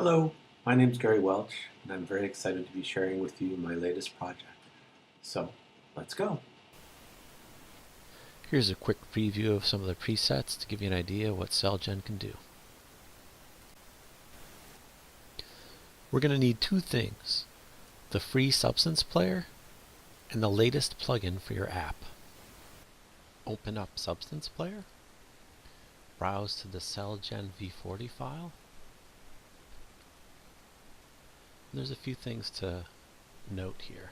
Hello, my name's Gary Welch, and I'm very excited to be sharing with you my latest project. So, let's go. Here's a quick preview of some of the presets to give you an idea what CellGen can do. We're going to need two things: the free Substance Player and the latest plugin for your app. Open up Substance Player, browse to the CellGen v40 file. There's a few things to note here.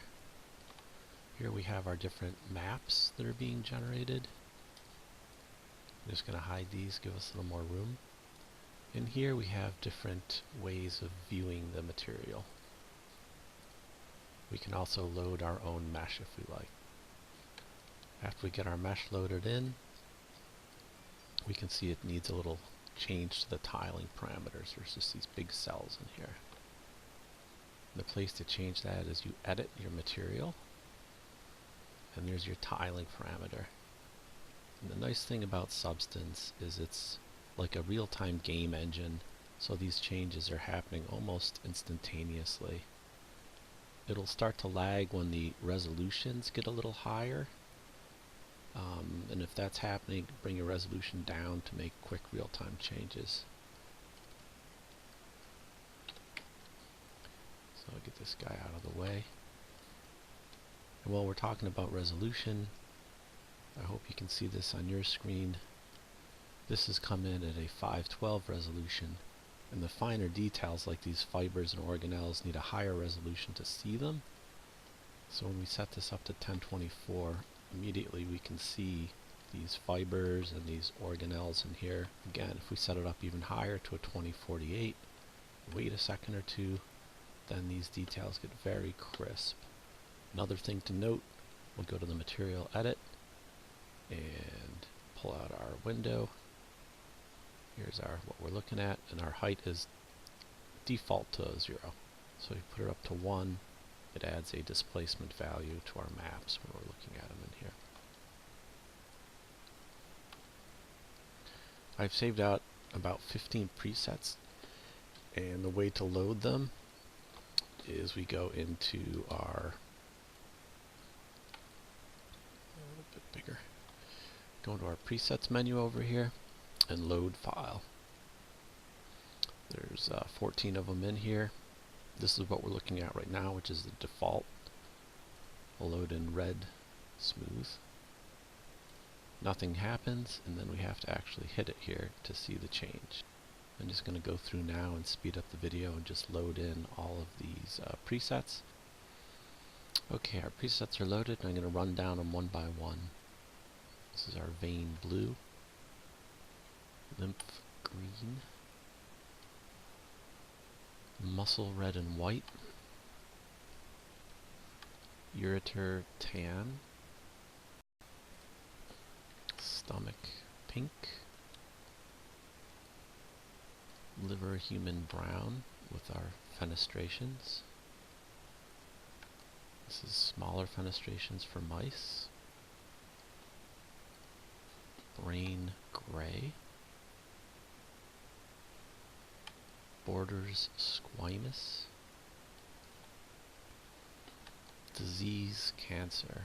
Here we have our different maps that are being generated. I'm just going to hide these, give us a little more room. In here we have different ways of viewing the material. We can also load our own mesh if we like. After we get our mesh loaded in, we can see it needs a little change to the tiling parameters. There's just these big cells in here. The place to change that is you edit your material, and there's your tiling parameter. And the nice thing about Substance is it's like a real-time game engine, so these changes are happening almost instantaneously. It'll start to lag when the resolutions get a little higher, and if that's happening, bring your resolution down to make quick real-time changes. So I'll get this guy out of the way. And while we're talking about resolution, I hope you can see this on your screen. This has come in at a 512 resolution, and the finer details like these fibers and organelles need a higher resolution to see them. So when we set this up to 1024, immediately we can see these fibers and these organelles in here. Again, if we set it up even higher to a 2048, wait a second or two, then these details get very crisp. Another thing to note, we'll go to the material edit and pull out our window. Here's what we're looking at, and our height is default to 0. So we put it up to 1, it adds a displacement value to our maps when we're looking at them in here. I've saved out about 15 presets, and the way to load them is we go into our go into our presets menu over here and load file. There's 14 of them in here. This is what we're looking at right now, which is the default. We'll load in red smooth. Nothing happens, and then we have to actually hit it here to see the change. I'm just going to go through now and speed up the video and just load in all of these presets. Okay, our presets are loaded, and I'm going to run down them one by one. This is our vein blue, lymph green, muscle red and white, ureter tan, stomach pink, liver human brown with our fenestrations. This is smaller fenestrations for mice. Brain gray. Borders squamous. Disease cancer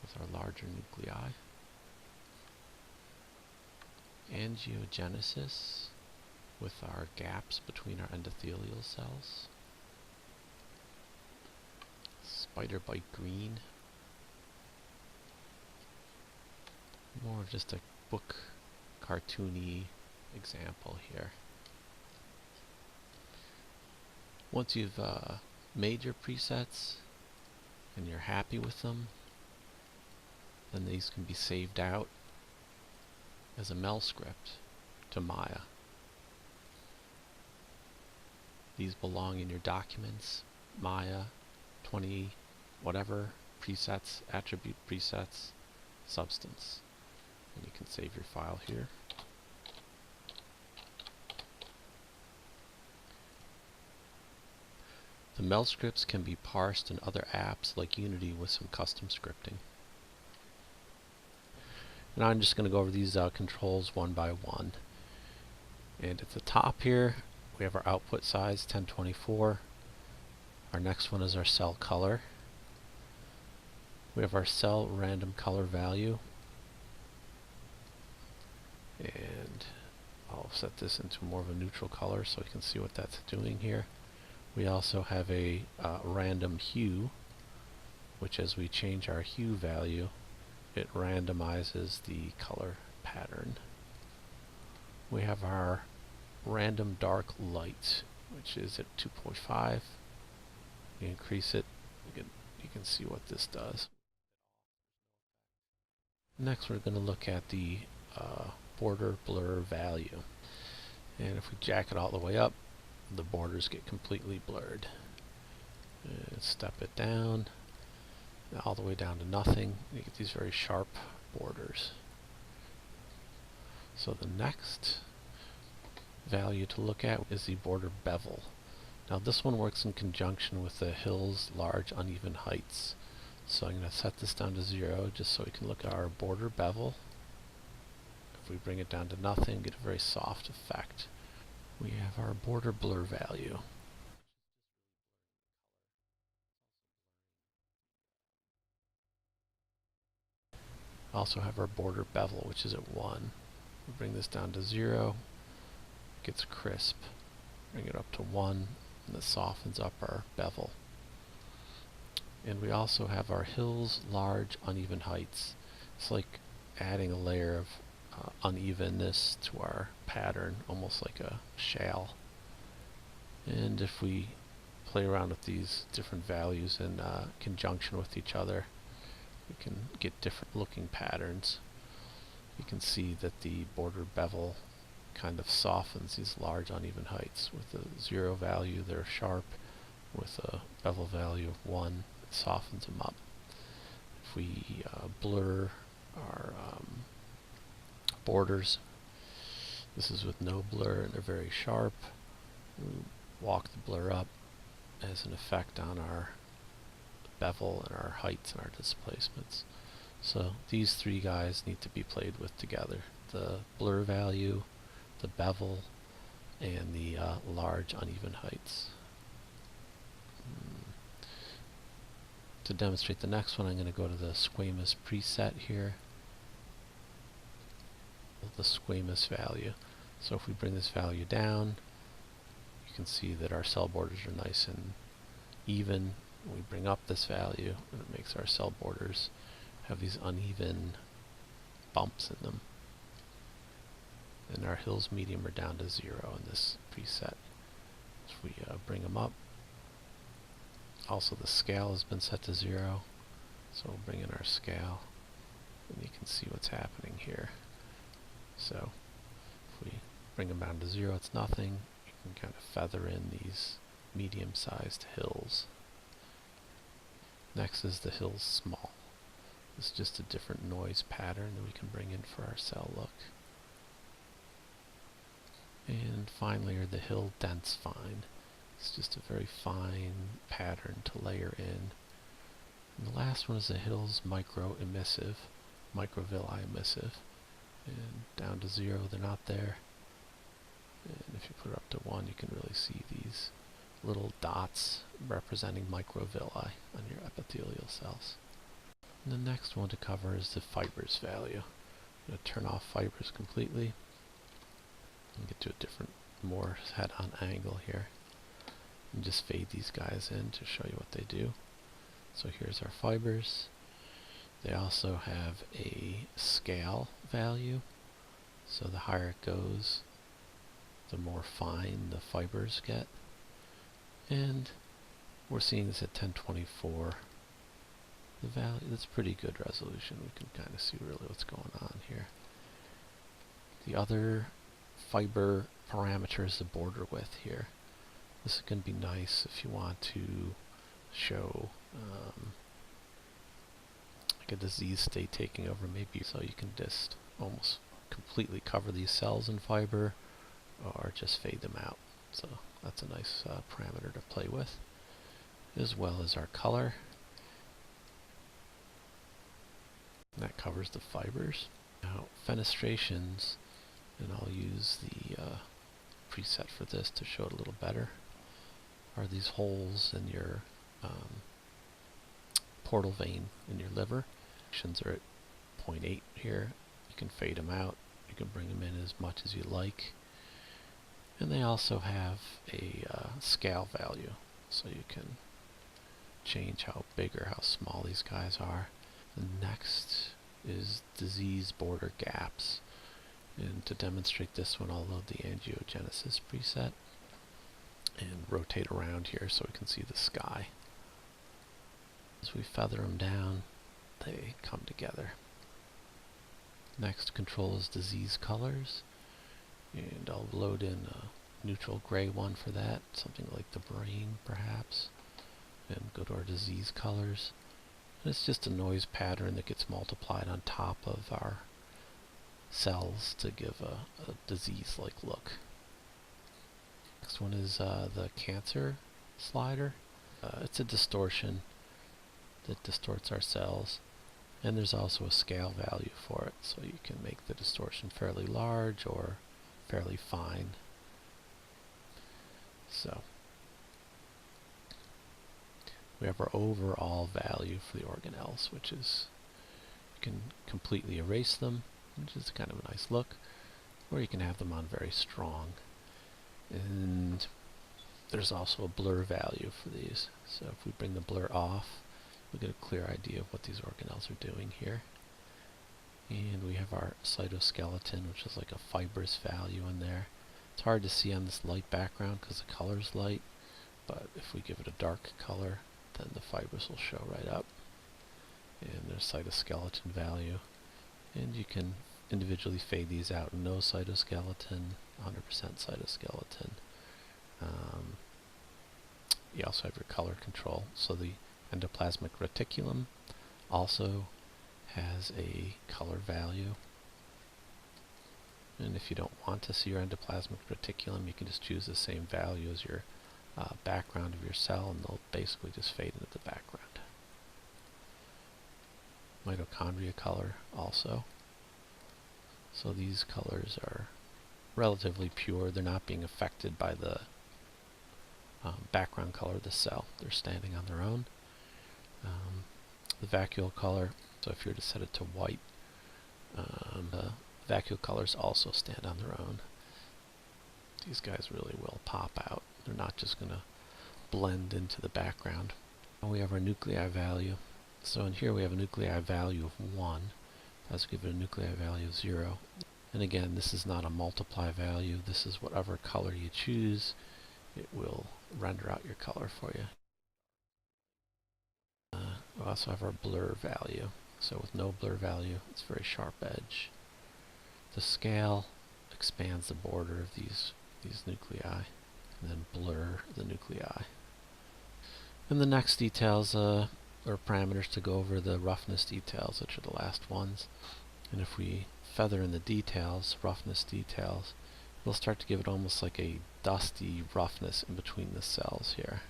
with our larger nuclei. Angiogenesis with our gaps between our endothelial cells. Spider bite green. More of just a book cartoony example here. Once you've made your presets and you're happy with them, then these can be saved out as a mel script to Maya. These belong in your documents, Maya, 20, whatever, presets, attribute presets, substance. And you can save your file here. The mel scripts can be parsed in other apps like Unity with some custom scripting. Now I'm just going to go over these controls one by one. And at the top here, We have our output size, 1024. Our next one is our cell color. We have our cell random color value. And I'll set this into more of a neutral color so we can see what that's doing here. We also have a random hue, which as we change our hue value, it randomizes the color pattern. We have our random dark light, which is at 2.5. You increase it, you can see what this does. Next we're going to look at the border blur value. And if we jack it all the way up, the borders get completely blurred. And step it down, all the way down to nothing. You get these very sharp borders. So the next value to look at is the border bevel. Now this one works in conjunction with the hill's large uneven heights. So I'm going to set this down to 0 just so we can look at our border bevel. If we bring it down to nothing, get a very soft effect. We have our border blur value. Also have our border bevel, which is at 1. We bring this down to 0, it gets crisp. Bring it up to 1, and this softens up our bevel. And we also have our hill's large uneven heights. It's like adding a layer of unevenness to our pattern, almost like a shale. And if we play around with these different values in conjunction with each other, we can get different looking patterns. You can see that the border bevel kind of softens these large uneven heights. With the 0 value, they're sharp. With a bevel value of 1, it softens them up. If we blur our borders, this is with no blur and they're very sharp. We walk the blur up as an effect on our bevel and our heights and our displacements. So these three guys need to be played with together. The blur value, the bevel, and the large uneven heights. To demonstrate the next one, I'm going to go to the squamous preset here. The squamous value. So if we bring this value down, you can see that our cell borders are nice and even. We bring up this value and it makes our cell borders have these uneven bumps in them. And our hills medium are down to 0 in this preset. If we bring them up, also the scale has been set to 0, so we'll bring in our scale and you can see what's happening here. So if we bring them down to 0, it's nothing. You can kind of feather in these medium-sized hills. Next is the hills small. It's just a different noise pattern that we can bring in for our cell look. And finally are the hill dense fine. It's just a very fine pattern to layer in. And the last one is the hills micro emissive, microvilli emissive. And down to 0, they're not there. And if you put it up to 1, you can really see these little dots representing microvilli on your epithelial cells. And the next one to cover is the fibers value. I'm going to turn off fibers completely and get to a different, more head-on angle here. And just fade these guys in to show you what they do. So here's our fibers. They also have a scale value. So the higher it goes, the more fine the fibers get. And we're seeing this at 1024. The value, that's pretty good resolution. We can kind of see really what's going on here. The other fiber parameter is the border width here. This is going to be nice if you want to show like a disease state taking over, maybe, so you can just almost completely cover these cells in fiber or just fade them out. So that's a nice parameter to play with, as well as our color. And that covers the fibers. Now fenestrations, and I'll use the preset for this to show it a little better, are these holes in your portal vein in your liver. Actions are at 0.8 here. You can fade them out. You can bring them in as much as you like. And they also have a scale value, so you can change how big or how small these guys are. The next is disease border gaps. And to demonstrate this one, I'll load the angiogenesis preset and rotate around here so we can see the sky. As we feather them down, they come together. Next control is disease colors, and I'll load in a neutral gray one for that, something like the brain perhaps, and go to our disease colors. And it's just a noise pattern that gets multiplied on top of our cells to give a disease-like look. Next one is the cancer slider. It's a distortion that distorts our cells, and there's also a scale value for it, so you can make the distortion fairly large or fairly fine. So we have our overall value for the organelles, which is you can completely erase them, which is kind of a nice look, or you can have them on very strong. And there's also a blur value for these, so if we bring the blur off, we'll get a clear idea of what these organelles are doing here. And we have our cytoskeleton, which is like a fibrous value in there. It's hard to see on this light background because the color's light, but if we give it a dark color, then the fibrous will show right up. And there's cytoskeleton value. And you can individually fade these out. No cytoskeleton, 100% cytoskeleton. You also have your color control. So the endoplasmic reticulum also has a color value. And if you don't want to see your endoplasmic reticulum, you can just choose the same value as your background of your cell, and they'll basically just fade into the background. Mitochondria color also. So these colors are relatively pure. They're not being affected by the background color of the cell. They're standing on their own. The vacuole color, so if you were to set it to white, the vacuole colors also stand on their own. These guys really will pop out. They're not just going to blend into the background. And we have our nuclei value. So in here we have a nuclei value of 1. Let's give it a nuclei value of 0. And again, this is not a multiply value. This is whatever color you choose. It will render out your color for you. We also have our blur value. So with no blur value, it's very sharp edge. The scale expands the border of these nuclei, and then blur the nuclei. And the next details are parameters to go over the roughness details, which are the last ones. And if we feather in the details, roughness details, it'll start to give it almost like a dusty roughness in between the cells here.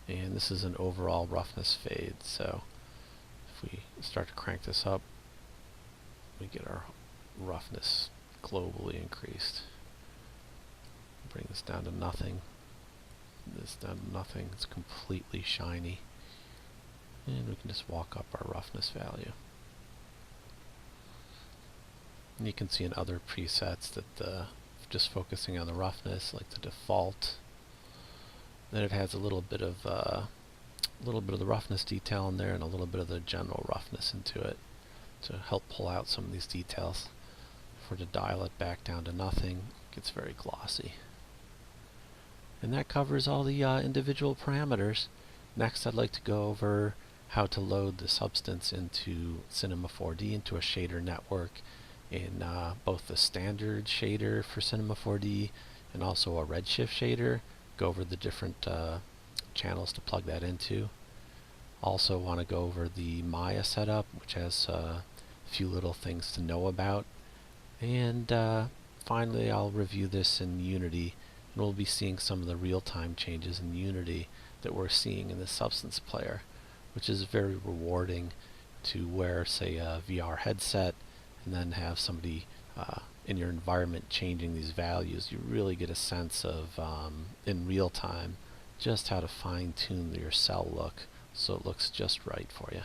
And this is an overall roughness fade, so if we start to crank this up, we get our roughness globally increased. Bring this down to nothing. This down to nothing. It's completely shiny. And we can just walk up our roughness value. And you can see in other presets that just focusing on the roughness, like the default, then it has a little bit of the roughness detail in there and a little bit of the general roughness into it to help pull out some of these details. If we're to dial it back down to nothing, it gets very glossy. And that covers all the individual parameters. Next, I'd like to go over how to load the substance into Cinema 4D, into a shader network in both the standard shader for Cinema 4D and also a redshift shader. Go over the different channels to plug that into. Also want to go over the Maya setup, which has a few little things to know about. And finally, I'll review this in Unity, and we'll be seeing some of the real-time changes in Unity that we're seeing in the Substance player, which is very rewarding to wear, say, a VR headset and then have somebody in your environment changing these values, you really get a sense of, in real time, just how to fine tune your cell look so it looks just right for you.